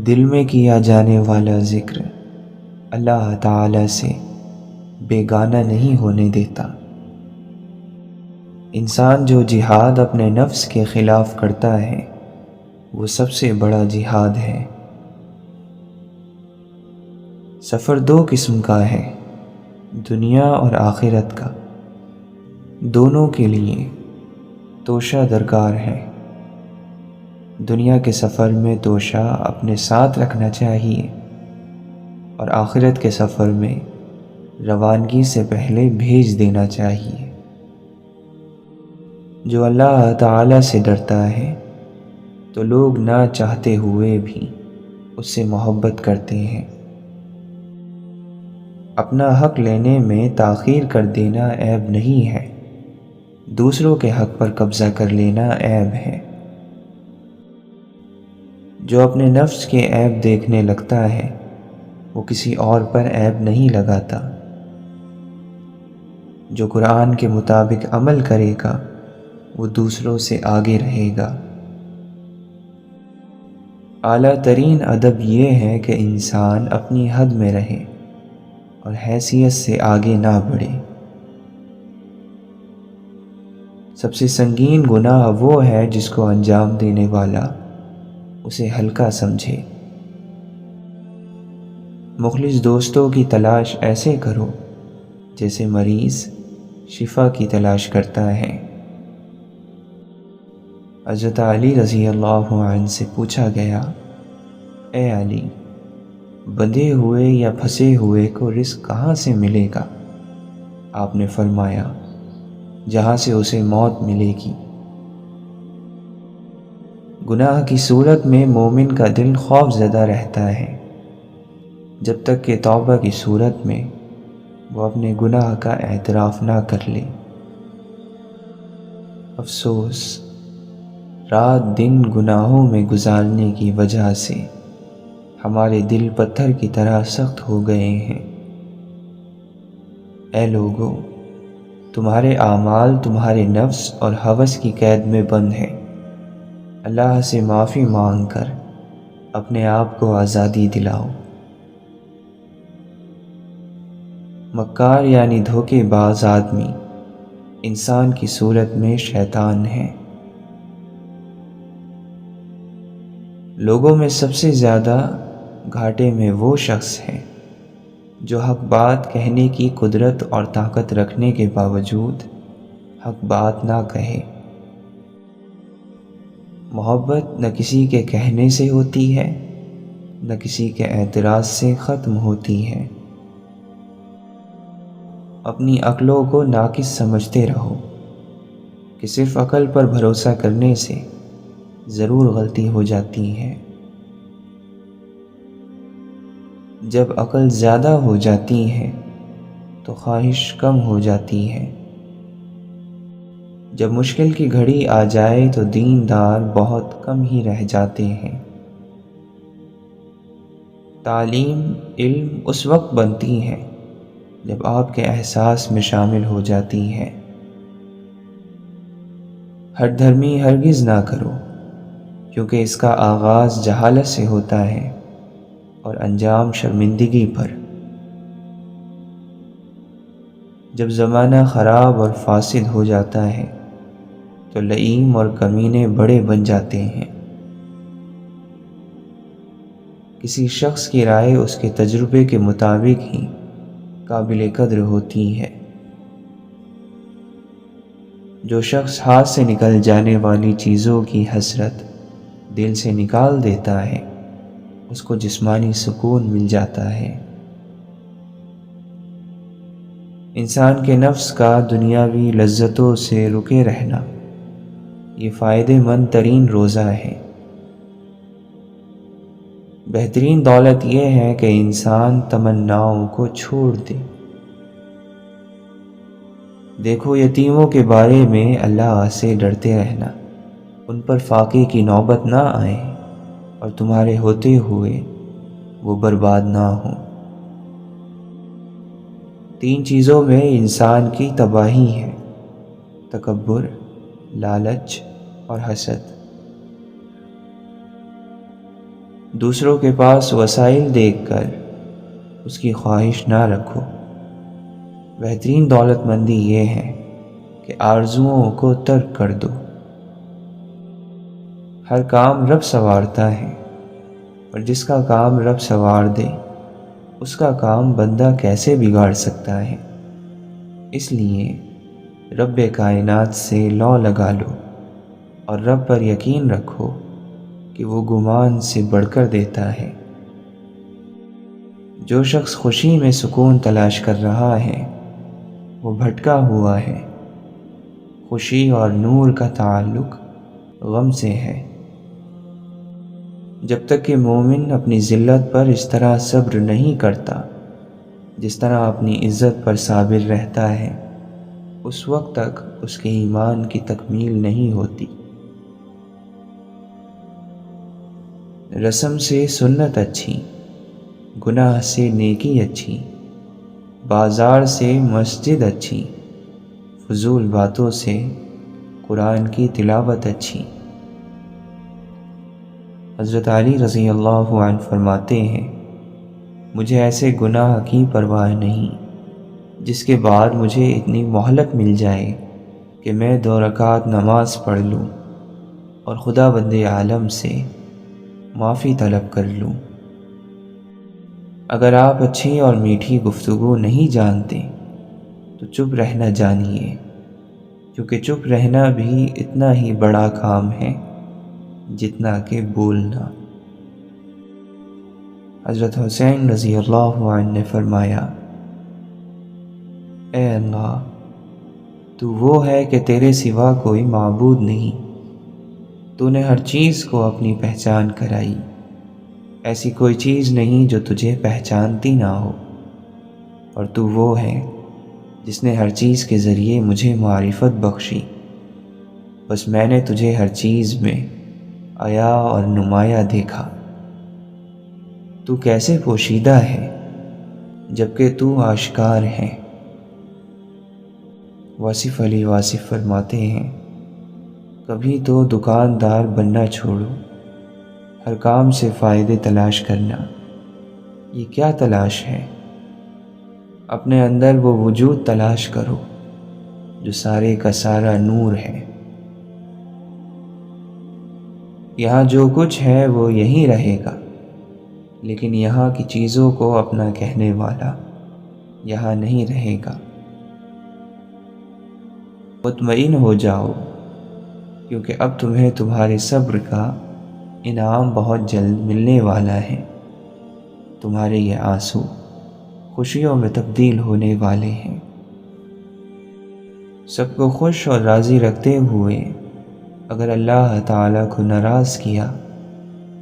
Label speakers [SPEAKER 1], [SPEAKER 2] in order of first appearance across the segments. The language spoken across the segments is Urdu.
[SPEAKER 1] دل میں کیا جانے والا ذکر اللہ تعالی سے بیگانہ نہیں ہونے دیتا۔ انسان جو جہاد اپنے نفس کے خلاف کرتا ہے وہ سب سے بڑا جہاد ہے۔ سفر دو قسم کا ہے، دنیا اور آخرت کا۔ دونوں کے لیے توشہ درکار ہے۔ دنیا کے سفر میں توشہ اپنے ساتھ رکھنا چاہیے اور آخرت کے سفر میں روانگی سے پہلے بھیج دینا چاہیے۔ جو اللہ تعالی سے ڈرتا ہے تو لوگ نہ چاہتے ہوئے بھی اس سے محبت کرتے ہیں۔ اپنا حق لینے میں تاخیر کر دینا عیب نہیں ہے، دوسروں کے حق پر قبضہ کر لینا عیب ہے۔ جو اپنے نفس کے عیب دیکھنے لگتا ہے وہ کسی اور پر عیب نہیں لگاتا۔ جو قرآن کے مطابق عمل کرے گا وہ دوسروں سے آگے رہے گا۔ اعلیٰ ترین ادب یہ ہے کہ انسان اپنی حد میں رہے اور حیثیت سے آگے نہ بڑھے۔ سب سے سنگین گناہ وہ ہے جس کو انجام دینے والا اسے ہلکا سمجھے۔ مخلص دوستوں کی تلاش ایسے کرو جیسے مریض شفا کی تلاش کرتا ہے۔ حضرت علی رضی اللہ عنہ سے پوچھا گیا، اے علی، بندھے ہوئے یا پھنسے ہوئے کو رزق کہاں سے ملے گا؟ آپ نے فرمایا، جہاں سے اسے موت ملے گی۔ گناہ کی صورت میں مومن کا دل خوف زدہ رہتا ہے جب تک کہ توبہ کی صورت میں وہ اپنے گناہ کا اعتراف نہ کر لے۔ افسوس، رات دن گناہوں میں گزارنے کی وجہ سے ہمارے دل پتھر کی طرح سخت ہو گئے ہیں۔ اے لوگو، تمہارے اعمال تمہارے نفس اور ہوس کی قید میں بند ہیں۔ اللہ سے معافی مانگ کر اپنے آپ کو آزادی دلاؤ۔ مکار یعنی دھوکے باز آدمی انسان کی صورت میں شیطان ہے۔ لوگوں میں سب سے زیادہ گھاٹے میں وہ شخص ہے جو حق بات کہنے کی قدرت اور طاقت رکھنے کے باوجود حق بات نہ کہے۔ محبت نہ کسی کے کہنے سے ہوتی ہے نہ کسی کے اعتراض سے ختم ہوتی ہے۔ اپنی عقلوں کو ناقص سمجھتے رہو کہ صرف عقل پر بھروسہ کرنے سے ضرور غلطی ہو جاتی ہے۔ جب عقل زیادہ ہو جاتی ہے تو خواہش کم ہو جاتی ہے۔ جب مشکل کی گھڑی آ جائے تو دیندار بہت کم ہی رہ جاتے ہیں۔ تعلیم علم اس وقت بنتی ہے جب آپ کے احساس میں شامل ہو جاتی ہے۔ ہٹ دھرمی ہرگز نہ کرو، کیونکہ اس کا آغاز جہالت سے ہوتا ہے اور انجام شرمندگی پر۔ جب زمانہ خراب اور فاسد ہو جاتا ہے تو لئیم اور کمینے بڑے بن جاتے ہیں۔ کسی شخص کی رائے اس کے تجربے کے مطابق ہی قابل قدر ہوتی ہے۔ جو شخص ہاتھ سے نکل جانے والی چیزوں کی حسرت دل سے نکال دیتا ہے اس کو جسمانی سکون مل جاتا ہے۔ انسان کے نفس کا دنیاوی لذتوں سے رکے رہنا یہ فائدہ مند ترین روزہ ہے۔ بہترین دولت یہ ہے کہ انسان تمناؤں کو چھوڑ دے۔ دیکھو، یتیموں کے بارے میں اللہ سے ڈرتے رہنا، ان پر فاقے کی نوبت نہ آئے اور تمہارے ہوتے ہوئے وہ برباد نہ ہوں۔ 3 چیزوں میں انسان کی تباہی ہے: تکبر، لالچ اور حسد۔ دوسروں کے پاس وسائل دیکھ کر اس کی خواہش نہ رکھو۔ بہترین دولت مندی یہ ہے کہ آرزوؤں کو ترک کر دو۔ ہر کام رب سنوارتا ہے، اور جس کا کام رب سنوار دے اس کا کام بندہ کیسے بگاڑ سکتا ہے؟ اس لیے رب کائنات سے لو لگا لو اور رب پر یقین رکھو کہ وہ گمان سے بڑھ کر دیتا ہے۔ جو شخص خوشی میں سکون تلاش کر رہا ہے وہ بھٹکا ہوا ہے۔ خوشی اور نور کا تعلق غم سے ہے۔ جب تک کہ مومن اپنی ذلت پر اس طرح صبر نہیں کرتا جس طرح اپنی عزت پر صابر رہتا ہے، اس وقت تک اس کے ایمان کی تکمیل نہیں ہوتی۔ رسم سے سنت اچھی، گناہ سے نیکی اچھی، بازار سے مسجد اچھی، فضول باتوں سے قرآن کی تلاوت اچھی۔ حضرت علی رضی اللہ عنہ فرماتے ہیں، مجھے ایسے گناہ کی پرواہ نہیں جس کے بعد مجھے اتنی مہلت مل جائے کہ میں 2 رکعت نماز پڑھ لوں اور خدا بند عالم سے معافی طلب کر لوں۔ اگر آپ اچھی اور میٹھی گفتگو نہیں جانتے تو چپ رہنا جانیے، کیونکہ چپ رہنا بھی اتنا ہی بڑا کام ہے جتنا کہ بولنا۔ حضرت حسین رضی اللہ عنہ نے فرمایا، اے اللہ، تو وہ ہے کہ تیرے سوا کوئی معبود نہیں۔ تو نے ہر چیز کو اپنی پہچان کرائی، ایسی کوئی چیز نہیں جو تجھے پہچانتی نہ ہو، اور تو وہ ہے جس نے ہر چیز کے ذریعے مجھے معرفت بخشی۔ بس میں نے تجھے ہر چیز میں عیا اور نمایاں دیکھا۔ تو کیسے پوشیدہ ہے جبکہ تو آشکار ہے۔ واصف علی واصف فرماتے ہیں، کبھی تو دکاندار بننا چھوڑو، ہر کام سے فائدے تلاش کرنا۔ یہ کیا تلاش ہے؟ اپنے اندر وہ وجود تلاش کرو جو سارے کا سارا نور ہے۔ یہاں جو کچھ ہے وہ یہیں رہے گا، لیکن یہاں کی چیزوں کو اپنا کہنے والا یہاں نہیں رہے گا۔ مطمئن ہو جاؤ، کیونکہ اب تمہیں تمہارے صبر کا انعام بہت جلد ملنے والا ہے۔ تمہارے یہ آنسو خوشیوں میں تبدیل ہونے والے ہیں۔ سب کو خوش اور راضی رکھتے ہوئے اگر اللہ تعالیٰ کو ناراض کیا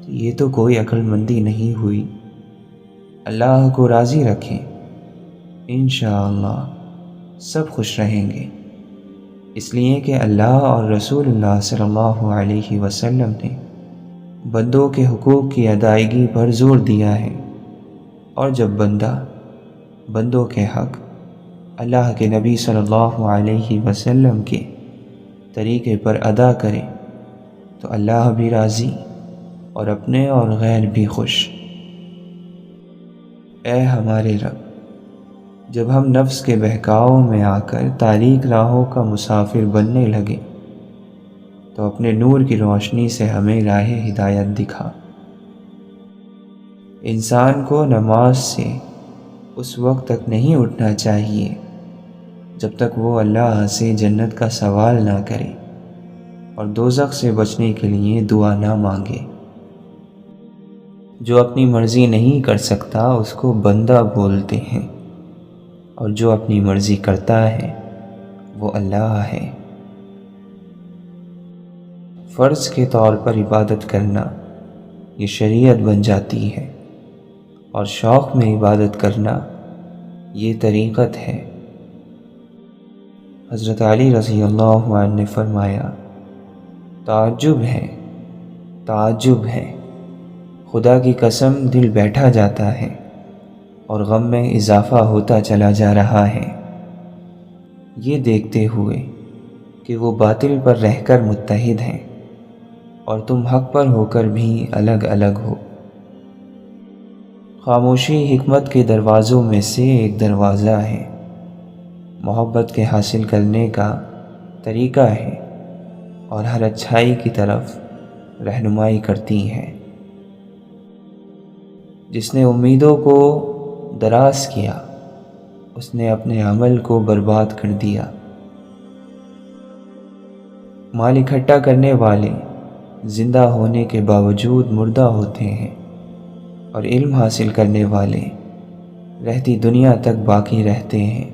[SPEAKER 1] تو یہ تو کوئی عقل مندی نہیں ہوئی۔ اللہ کو راضی رکھیں، انشاءاللہ سب خوش رہیں گے، اس لیے کہ اللہ اور رسول اللہ صلی اللہ علیہ وسلم نے بندوں کے حقوق کی ادائیگی پر زور دیا ہے، اور جب بندوں کے حق اللہ کے نبی صلی اللہ علیہ وسلم کے طریقے پر ادا کرے تو اللہ بھی راضی اور اپنے اور غیر بھی خوش۔ اے ہمارے رب، جب ہم نفس کے بہکاؤ میں آ کر تاریک راہوں کا مسافر بننے لگے تو اپنے نور کی روشنی سے ہمیں راہ ہدایت دکھا۔ انسان کو نماز سے اس وقت تک نہیں اٹھنا چاہیے جب تک وہ اللہ سے جنت کا سوال نہ کرے اور دوزخ سے بچنے کے لیے دعا نہ مانگے۔ جو اپنی مرضی نہیں کر سکتا اس کو بندہ بولتے ہیں، اور جو اپنی مرضی کرتا ہے وہ اللہ ہے۔ فرض کے طور پر عبادت کرنا یہ شریعت بن جاتی ہے، اور شوق میں عبادت کرنا یہ طریقت ہے۔ حضرت علی رضی اللہ عنہ نے فرمایا، تعجب ہے، خدا کی قسم دل بیٹھا جاتا ہے اور غم میں اضافہ ہوتا چلا جا رہا ہے، یہ دیکھتے ہوئے کہ وہ باطل پر رہ کر متحد ہیں اور تم حق پر ہو کر بھی الگ الگ ہو۔ خاموشی حکمت کے دروازوں میں سے ایک دروازہ ہے، محبت کے حاصل کرنے کا طریقہ ہے اور ہر اچھائی کی طرف رہنمائی کرتی ہے۔ جس نے امیدوں کو دراز کیا اس نے اپنے عمل کو برباد کر دیا۔ مال اکٹھا کرنے والے زندہ ہونے کے باوجود مردہ ہوتے ہیں اور علم حاصل کرنے والے رہتی دنیا تک باقی رہتے ہیں۔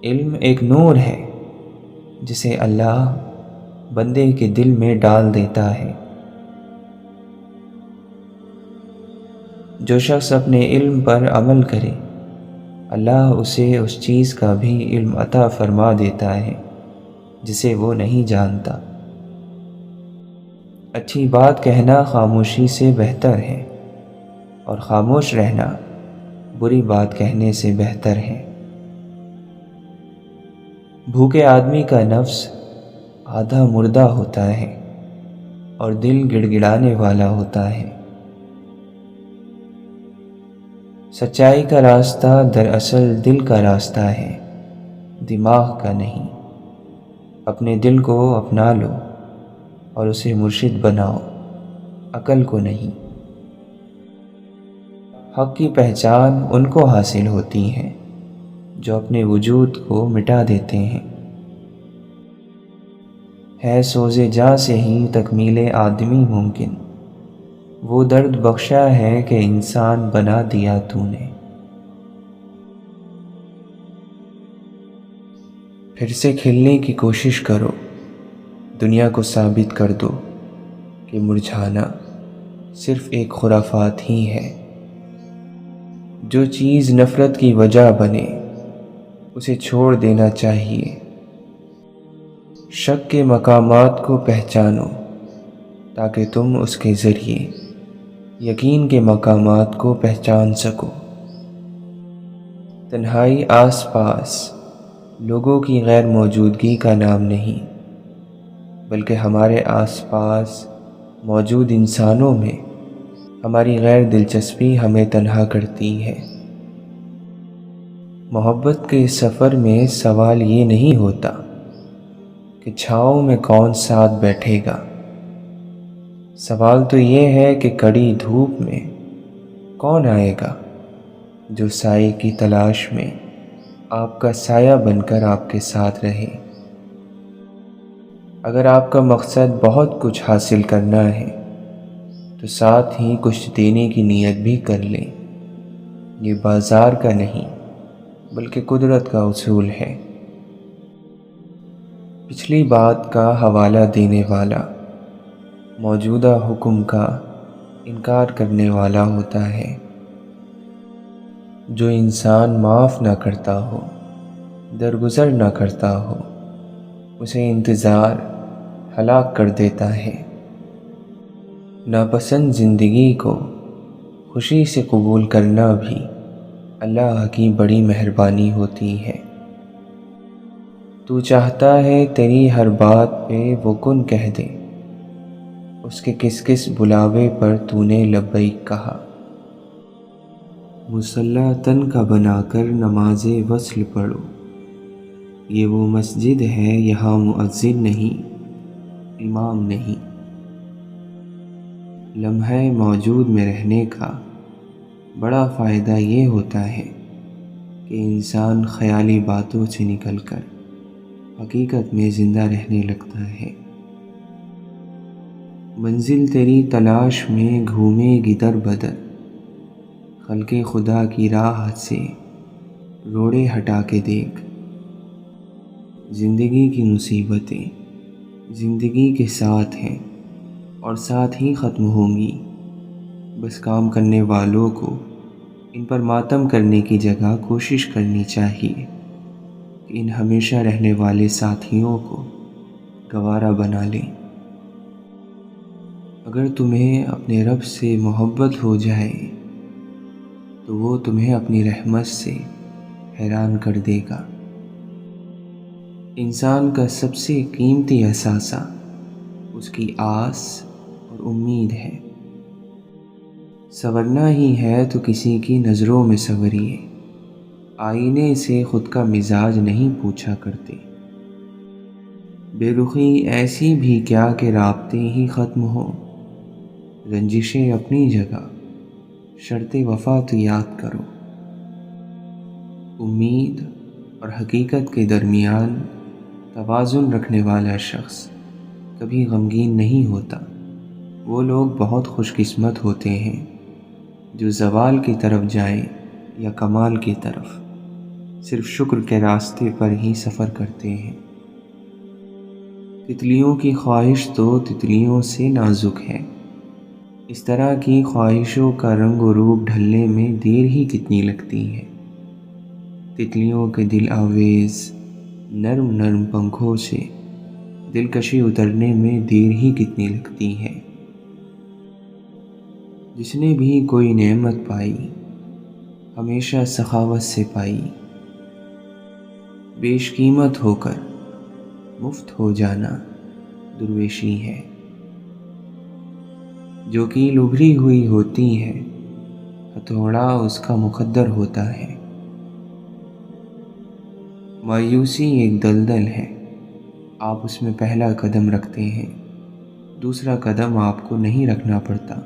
[SPEAKER 1] علم ایک نور ہے جسے اللہ بندے کے دل میں ڈال دیتا ہے۔ جو شخص اپنے علم پر عمل کرے اللہ اسے اس چیز کا بھی علم عطا فرما دیتا ہے جسے وہ نہیں جانتا۔ اچھی بات کہنا خاموشی سے بہتر ہے اور خاموش رہنا بری بات کہنے سے بہتر ہے۔ بھوکے آدمی کا نفس آدھا مردہ ہوتا ہے اور دل گڑ گڑانے والا ہوتا ہے۔ سچائی کا راستہ دراصل دل کا راستہ ہے، دماغ کا نہیں۔ اپنے دل کو اپنا لو اور اسے مرشد بناؤ، عقل کو نہیں۔ حق کی پہچان ان کو حاصل ہوتی ہے جو اپنے وجود کو مٹا دیتے ہیں۔ ہے سوز جاں سے ہی تکمیل آدمی ممکن، وہ درد بخشا ہے کہ انسان بنا دیا تو نے۔ پھر سے کھلنے کی کوشش کرو، دنیا کو ثابت کر دو کہ مرجھانا صرف ایک خرافات ہی ہے۔ جو چیز نفرت کی وجہ بنے اسے چھوڑ دینا چاہیے۔ شک کے مقامات کو پہچانو تاکہ تم اس کے ذریعے یقین کے مقامات کو پہچان سکو۔ تنہائی آس پاس لوگوں کی غیر موجودگی کا نام نہیں، بلکہ ہمارے آس پاس موجود انسانوں میں ہماری غیر دلچسپی ہمیں تنہا کرتی ہے۔ محبت کے سفر میں سوال یہ نہیں ہوتا کہ چھاؤں میں کون ساتھ بیٹھے گا، سوال تو یہ ہے کہ کڑی دھوپ میں کون آئے گا جو سائے کی تلاش میں آپ کا سایہ بن کر آپ کے ساتھ رہے۔ اگر آپ کا مقصد بہت کچھ حاصل کرنا ہے تو ساتھ ہی کچھ دینے کی نیت بھی کر لیں۔ یہ بازار کا نہیں بلکہ قدرت کا اصول ہے۔ پچھلی بات کا حوالہ دینے والا موجودہ حکم کا انکار کرنے والا ہوتا ہے۔ جو انسان معاف نہ کرتا ہو، درگزر نہ کرتا ہو، اسے انتظار ہلاک کر دیتا ہے۔ ناپسند زندگی کو خوشی سے قبول کرنا بھی اللہ کی بڑی مہربانی ہوتی ہے۔ تو چاہتا ہے تیری ہر بات پہ وہ کن کہہ دے، اس کے کس کس بلاوے پر تو نے لبیک کہا۔ مصلی تن کا بنا کر نماز وصل پڑھو، یہ وہ مسجد ہے یہاں مؤذن نہیں، امام نہیں۔ لمحہ موجود میں رہنے کا بڑا فائدہ یہ ہوتا ہے کہ انسان خیالی باتوں سے نکل کر حقیقت میں زندہ رہنے لگتا ہے۔ منزل تیری تلاش میں گھومے گی در بدر، خلق خدا کی راہ سے روڑے ہٹا کے دیکھ۔ زندگی کی مصیبتیں زندگی کے ساتھ ہیں اور ساتھ ہی ختم ہوں گی، بس کام کرنے والوں کو ان پر ماتم کرنے کی جگہ کوشش کرنی چاہیے کہ ان ہمیشہ رہنے والے ساتھیوں کو گوارا بنا لیں۔ اگر تمہیں اپنے رب سے محبت ہو جائے تو وہ تمہیں اپنی رحمت سے حیران کر دے گا۔ انسان کا سب سے قیمتی اثاثہ اس کی آس اور امید ہے۔ سنورنا ہی ہے تو کسی کی نظروں میں سنوریے، آئینے سے خود کا مزاج نہیں پوچھا کرتے۔ بے رخی ایسی بھی کیا کہ رابطے ہی ختم ہو، رنجشیں اپنی جگہ، شرط وفا تو یاد کرو۔ امید اور حقیقت کے درمیان توازن رکھنے والا شخص کبھی غمگین نہیں ہوتا۔ وہ لوگ بہت خوش قسمت ہوتے ہیں جو زوال کی طرف جائیں یا کمال کی طرف، صرف شکر کے راستے پر ہی سفر کرتے ہیں۔ تتلیوں کی خواہش تو تتلیوں سے نازک ہے، اس طرح کی خواہشوں کا رنگ و روپ ڈھلنے میں دیر ہی کتنی لگتی ہے۔ تتلیوں کے دل آویز نرم نرم پنکھوں سے دلکشی اترنے میں دیر ہی کتنی لگتی ہے۔ جس نے بھی کوئی نعمت پائی ہمیشہ سخاوت سے پائی، بیش قیمت ہو کر مفت ہو جانا درویشی ہے۔ جو کیل ابھری ہوئی ہوتی ہے ہتھوڑا اس کا مقدر ہوتا ہے۔ مایوسی ایک دلدل ہے، آپ اس میں پہلا قدم رکھتے ہیں، دوسرا قدم آپ کو نہیں رکھنا پڑتا،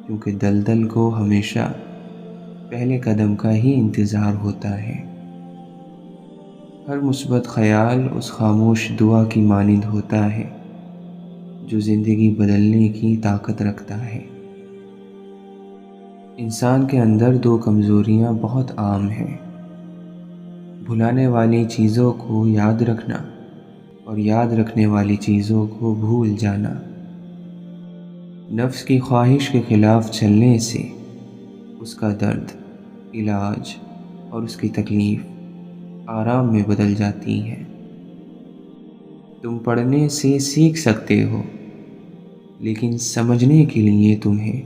[SPEAKER 1] کیونکہ دلدل کو ہمیشہ پہلے قدم کا ہی انتظار ہوتا ہے۔ ہر مثبت خیال اس خاموش دعا کی مانند ہوتا ہے جو زندگی بدلنے کی طاقت رکھتا ہے۔ انسان کے اندر دو کمزوریاں بہت عام ہیں، بھلانے والی چیزوں کو یاد رکھنا اور یاد رکھنے والی چیزوں کو بھول جانا۔ نفس کی خواہش کے خلاف چلنے سے اس کا درد، علاج اور اس کی تکلیف آرام میں بدل جاتی ہے۔ تم پڑھنے سے سیکھ سکتے ہو، لیکن سمجھنے کے لیے تمہیں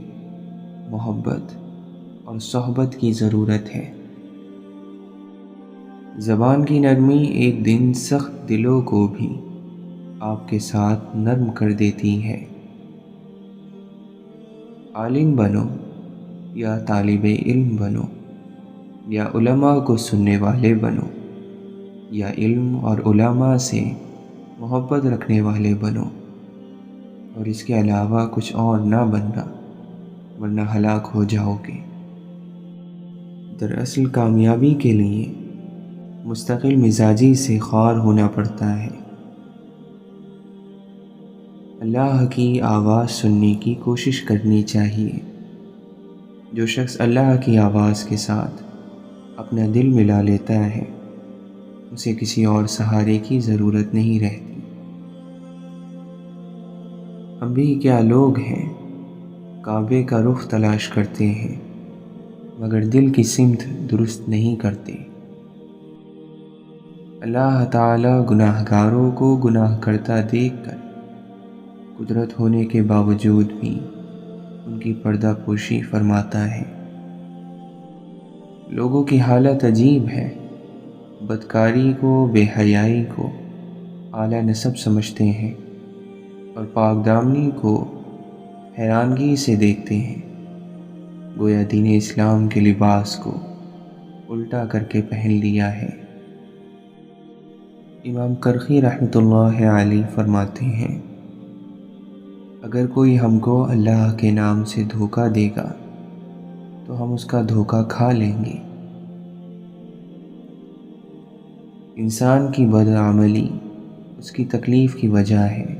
[SPEAKER 1] محبت اور صحبت کی ضرورت ہے۔ زبان کی نرمی ایک دن سخت دلوں کو بھی آپ کے ساتھ نرم کر دیتی ہے۔ عالم بنو یا طالب علم بنو، یا علماء کو سننے والے بنو، یا علم اور علماء سے محبت رکھنے والے بنو، اور اس کے علاوہ کچھ اور نہ بننا، ورنہ ہلاک ہو جاؤ گے۔ دراصل کامیابی کے لیے مستقل مزاجی سے خوار ہونا پڑتا ہے۔ اللہ کی آواز سننے کی کوشش کرنی چاہیے۔ جو شخص اللہ کی آواز کے ساتھ اپنا دل ملا لیتا ہے، اسے کسی اور سہارے کی ضرورت نہیں رہتی۔ ہم بھی کیا لوگ ہیں، کعبے کا رخ تلاش کرتے ہیں مگر دل کی سمت درست نہیں کرتے۔ اللہ تعالی گناہ گاروں کو گناہ کرتا دیکھ کر قدرت ہونے کے باوجود بھی ان کی پردہ پوشی فرماتا ہے۔ لوگوں کی حالت عجیب ہے، بدکاری کو، بے حیائی کو اعلیٰ نسب سمجھتے ہیں اور پاک دامنی کو حیرانگی سے دیکھتے ہیں، گویا دین اسلام کے لباس کو الٹا کر کے پہن لیا ہے۔ امام کرخی رحمۃ اللہ علیہ فرماتے ہیں، اگر کوئی ہم کو اللہ کے نام سے دھوکہ دے گا تو ہم اس کا دھوکہ کھا لیں گے۔ انسان کی بدعملی اس کی تکلیف کی وجہ ہے،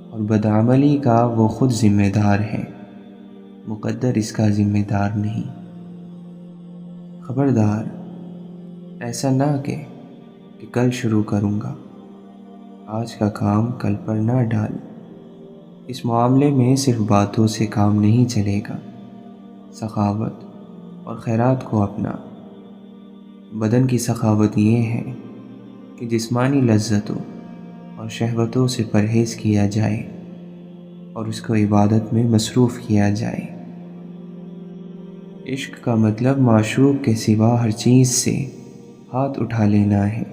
[SPEAKER 1] اور بدعملی کا وہ خود ذمہ دار ہے، مقدر اس کا ذمہ دار نہیں۔ خبردار، ایسا نہ کہ کل شروع کروں گا، آج کا کام کل پر نہ ڈال۔ اس معاملے میں صرف باتوں سے کام نہیں چلے گا، سخاوت اور خیرات کو اپنا۔ بدن کی سخاوت یہ ہے کہ جسمانی لذتوں اور شہوتوں سے پرہیز کیا جائے اور اس کو عبادت میں مصروف کیا جائے۔ عشق کا مطلب معشوق کے سوا ہر چیز سے ہاتھ اٹھا لینا ہے۔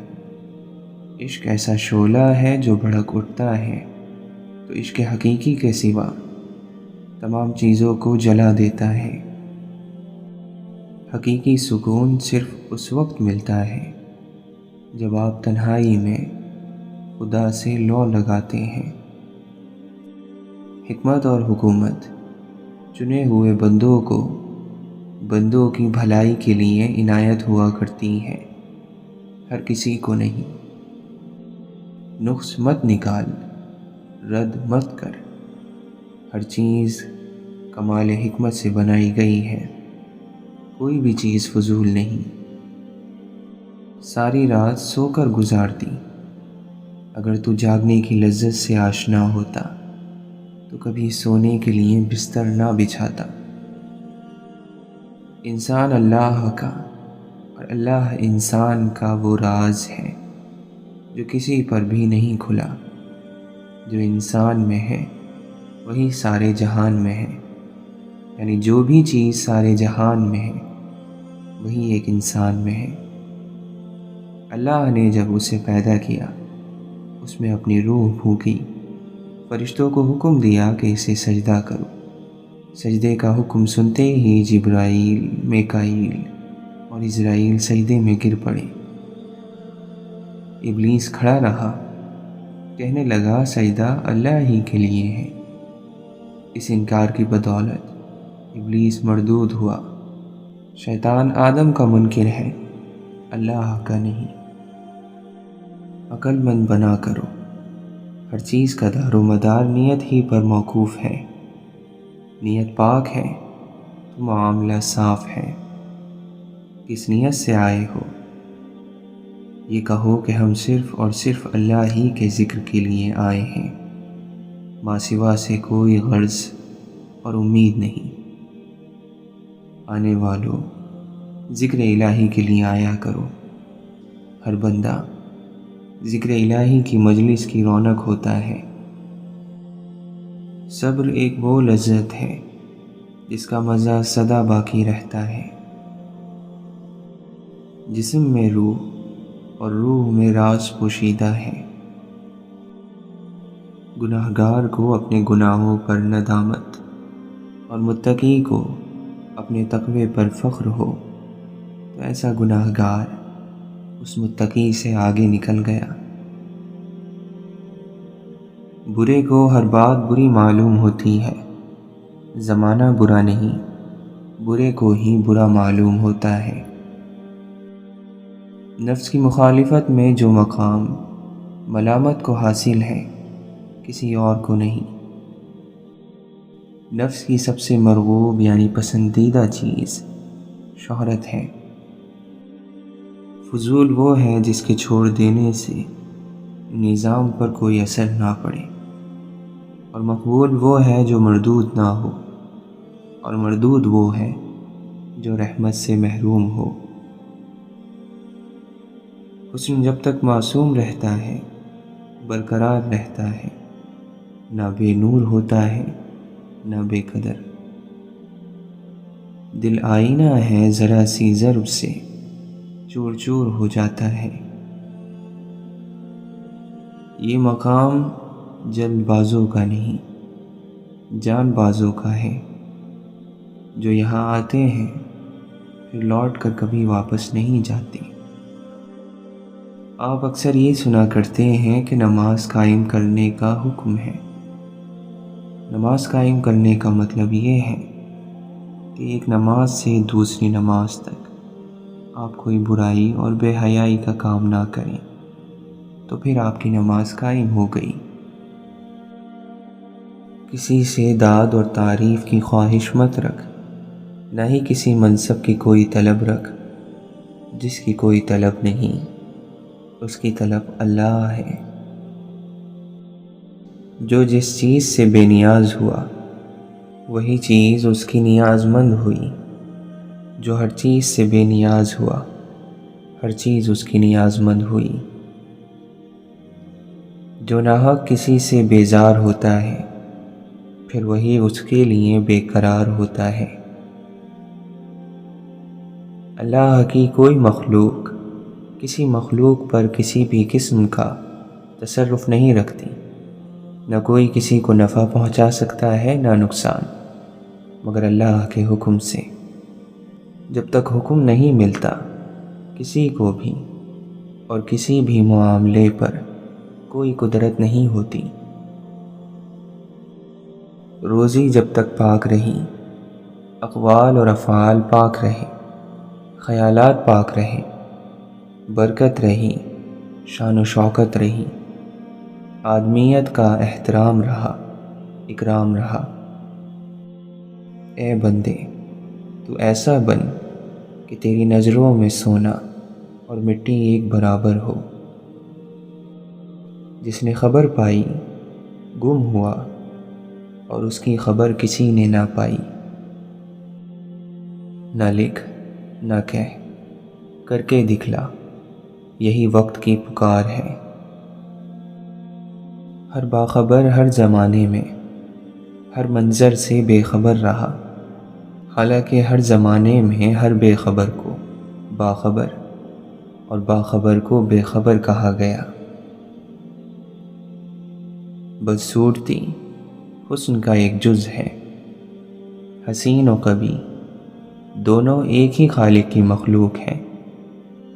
[SPEAKER 1] عشق ایسا شعلہ ہے جو بھڑک اٹھتا ہے، تو عشق حقیقی کے سوا تمام چیزوں کو جلا دیتا ہے۔ حقیقی سکون صرف اس وقت ملتا ہے جب آپ تنہائی میں خدا سے لو لگاتے ہیں۔ حکمت اور حکومت چنے ہوئے بندوں کی بھلائی کے لیے عنایت ہوا کرتی ہیں، ہر کسی کو نہیں۔ نقص مت نکال، رد مت کر، ہر چیز کمال حکمت سے بنائی گئی ہے، کوئی بھی چیز فضول نہیں۔ ساری رات سو کر گزار دی، اگر تو جاگنے کی لذت سے آشنا ہوتا تو کبھی سونے کے لیے بستر نہ بچھاتا۔ انسان اللہ کا اور اللہ انسان کا وہ راز ہے جو کسی پر بھی نہیں کھلا۔ جو انسان میں ہے وہی سارے جہان میں ہے، یعنی جو بھی چیز سارے جہان میں ہے وہی ایک انسان میں ہے۔ اللہ نے جب اسے پیدا کیا اس میں اپنی روح پھونکی، فرشتوں کو حکم دیا کہ اسے سجدہ کرو۔ سجدے کا حکم سنتے ہی جبرائیل، میکائیل اور عزرائیل سجدے میں گر پڑے۔ ابلیس کھڑا رہا، کہنے لگا سجدہ اللہ ہی کے لیے ہے۔ اس انکار کی بدولت ابلیس مردود ہوا۔ شیطان آدم کا منکر ہے، اللہ کا نہیں۔ عقل مند بنا کرو، ہر چیز کا دار و مدار نیت ہی پر موقوف ہے۔ نیت پاک ہے تو معاملہ صاف ہے۔ کس نیت سے آئے ہو؟ یہ کہو کہ ہم صرف اور صرف اللہ ہی کے ذکر کے لیے آئے ہیں، ماں سوا سے کوئی غرض اور امید نہیں۔ آنے والوں، ذکر الہی کے لیے آیا کرو۔ ہر بندہ ذکر الہی کی مجلس کی رونق ہوتا ہے۔ صبر ایک وہ لذت ہے جس کا مزہ سدا باقی رہتا ہے۔ جسم میں روح اور روح میں راز پوشیدہ ہے۔ گناہگار کو اپنے گناہوں پر ندامت اور متقی کو اپنے تقوی پر فخر ہو تو ایسا گناہگار اس متقی سے آگے نکل گیا۔ برے کو ہر بات بری معلوم ہوتی ہے، زمانہ برا نہیں، برے کو ہی برا معلوم ہوتا ہے۔ نفس کی مخالفت میں جو مقام ملامت کو حاصل ہے کسی اور کو نہیں۔ نفس کی سب سے مرغوب یعنی پسندیدہ چیز شہرت ہے۔ فضول وہ ہے جس کے چھوڑ دینے سے نظام پر کوئی اثر نہ پڑے، اور مقبول وہ ہے جو مردود نہ ہو، اور مردود وہ ہے جو رحمت سے محروم ہو۔ حسن جب تک معصوم رہتا ہے برقرار رہتا ہے، نہ بے نور ہوتا ہے نہ بے قدر۔ دل آئینہ ہے، ذرا سی ضرب سے چور چور ہو جاتا ہے۔ یہ مقام جلد بازوں کا نہیں، جان بازوں کا ہے، جو یہاں آتے ہیں پھر لوٹ کر کبھی واپس نہیں جاتے۔ آپ اکثر یہ سنا کرتے ہیں کہ نماز قائم کرنے کا حکم ہے۔ نماز قائم کرنے کا مطلب یہ ہے کہ ایک نماز سے دوسری نماز تک آپ کوئی برائی اور بے حیائی کا کام نہ کریں، تو پھر آپ کی نماز قائم ہو گئی۔ کسی سے داد اور تعریف کی خواہش مت رکھ، نہ ہی کسی منصب کی کوئی طلب رکھ۔ جس کی کوئی طلب نہیں، اس کی طلب اللہ ہے۔ جو جس چیز سے بے نیاز ہوا وہی چیز اس کی نیاز مند ہوئی۔ جو ہر چیز سے بے نیاز ہوا ہر چیز اس کی نیاز مند ہوئی۔ جو ناحق کسی سے بیزار ہوتا ہے پھر وہی اس کے لیے بے قرار ہوتا ہے۔ اللہ کی کوئی مخلوق کسی مخلوق پر کسی بھی قسم کا تصرف نہیں رکھتی، نہ کوئی کسی کو نفع پہنچا سکتا ہے نہ نقصان۔ مگر اللہ کے حکم سے۔ جب تک حکم نہیں ملتا کسی کو بھی اور کسی بھی معاملے پر کوئی قدرت نہیں ہوتی۔ روزی جب تک پاک رہی، اقوال اور افعال پاک رہے، خیالات پاک رہے، برکت رہی، شان و شوکت رہی، آدمیت کا احترام رہا، اکرام رہا۔ اے بندے، تو ایسا بن کہ تیری نظروں میں سونا اور مٹی ایک برابر ہو۔ جس نے خبر پائی گم ہوا اور اس کی خبر کسی نے نہ پائی۔ نہ لکھ نہ کہہ، کر کے دکھلا، یہی وقت کی پکار ہے۔ ہر باخبر ہر زمانے میں ہر منظر سے بے خبر رہا، حالانکہ ہر زمانے میں ہر بے خبر کو باخبر اور باخبر کو بے خبر کہا گیا۔ بدصورتی حسن کا ایک جز ہے، حسین و قبیح دونوں ایک ہی خالق کی مخلوق ہیں۔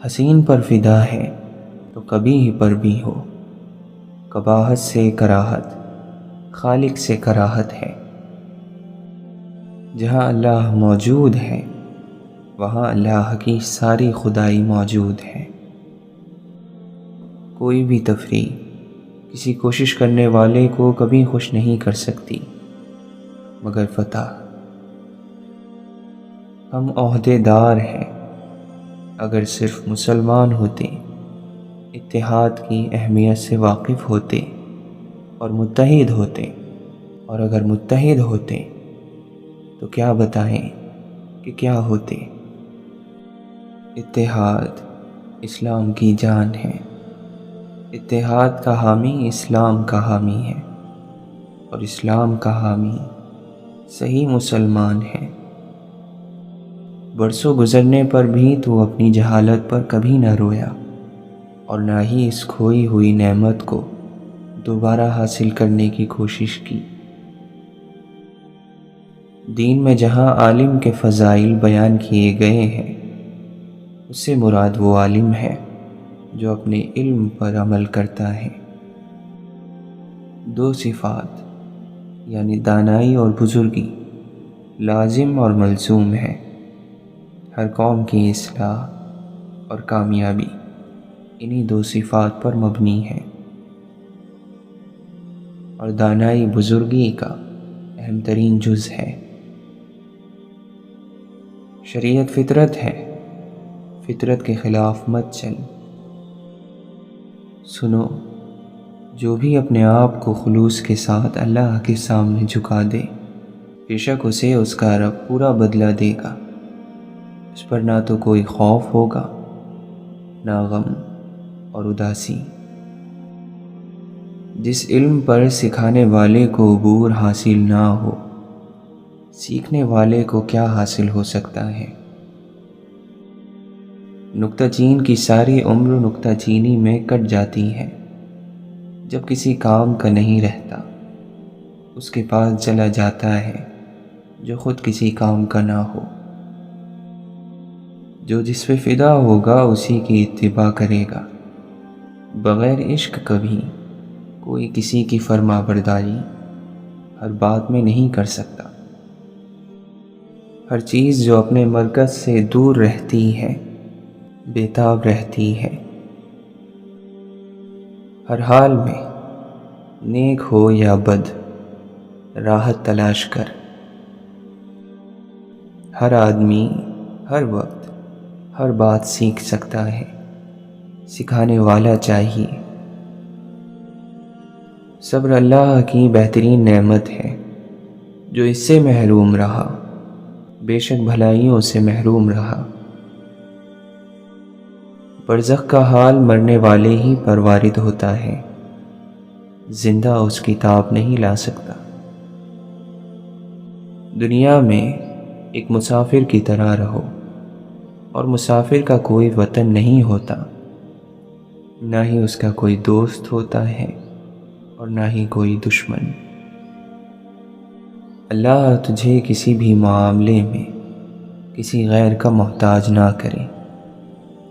[SPEAKER 1] حسین پر فدا ہے تو قبیح پر بھی ہو، قباحت سے کراہت خالق سے کراہت ہے۔ جہاں اللہ موجود ہے وہاں اللہ کی ساری خدائی موجود ہے۔ کوئی بھی تفریح کسی کوشش کرنے والے کو کبھی خوش نہیں کر سکتی مگر فتح۔ ہم عہدے دار ہیں، اگر صرف مسلمان ہوتے، اتحاد کی اہمیت سے واقف ہوتے اور متحد ہوتے، اور اگر متحد ہوتے تو کیا بتائیں کہ کیا ہوتے۔ اتحاد اسلام کی جان ہے، اتحاد کا حامی اسلام کا حامی ہے، اور اسلام کا حامی صحیح مسلمان ہے۔ برسوں گزرنے پر بھی تو اپنی جہالت پر کبھی نہ رویا اور نہ ہی اس کھوئی ہوئی نعمت کو دوبارہ حاصل کرنے کی کوشش کی۔ دین میں جہاں عالم کے فضائل بیان کیے گئے ہیں، اس سے مراد وہ عالم ہے جو اپنے علم پر عمل کرتا ہے۔ دو صفات یعنی دانائی اور بزرگی لازم اور ملزوم ہے۔ ہر قوم کی اصلاح اور کامیابی انہی دو صفات پر مبنی ہے، اور دانائی بزرگی کا اہم ترین جز ہے۔ شریعت فطرت ہے، فطرت کے خلاف مت چل۔ سنو، جو بھی اپنے آپ کو خلوص کے ساتھ اللہ کے سامنے جھکا دے، بے شک اسے اس کا رب پورا بدلہ دے گا۔ اس پر نہ تو کوئی خوف ہوگا، نہ غم اور اداسی۔ جس علم پر سکھانے والے کو عبور حاصل نہ ہو، سیکھنے والے کو کیا حاصل ہو سکتا ہے؟ نکتہ چین کی ساری عمر نکتہ چینی میں کٹ جاتی ہے۔ جب کسی کام کا نہیں رہتا، اس کے پاس چلا جاتا ہے جو خود کسی کام کا نہ ہو۔ جو جس پہ فدا ہوگا اسی کی اتباع کرے گا۔ بغیر عشق کبھی کوئی کسی کی فرما برداری ہر بات میں نہیں کر سکتا۔ ہر چیز جو اپنے مرکز سے دور رہتی ہے بے تاب رہتی ہے۔ ہر حال میں نیک ہو یا بد راحت تلاش کر۔ ہر آدمی ہر وقت ہر بات سیکھ سکتا ہے، سکھانے والا چاہیے۔ صبر اللہ کی بہترین نعمت ہے، جو اس سے محروم رہا بے شک بھلائیوں سے محروم رہا۔ برزخ کا حال مرنے والے ہی پر وارد ہوتا ہے، زندہ اس کی تاب نہیں لا سکتا۔ دنیا میں ایک مسافر کی طرح رہو، اور مسافر کا کوئی وطن نہیں ہوتا، نہ ہی اس کا کوئی دوست ہوتا ہے اور نہ ہی کوئی دشمن۔ اللہ تجھے کسی بھی معاملے میں کسی غیر کا محتاج نہ کرے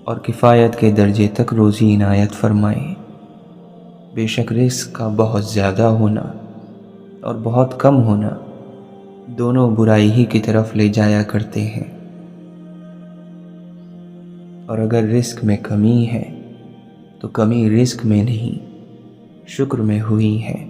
[SPEAKER 1] اور کفایت کے درجے تک روزی عنایت فرمائے۔ بے شک رزق کا بہت زیادہ ہونا اور بہت کم ہونا دونوں برائی ہی کی طرف لے جایا کرتے ہیں، اور اگر رزق میں کمی ہے تو کمی رزق میں نہیں، شکر میں ہوئی ہے۔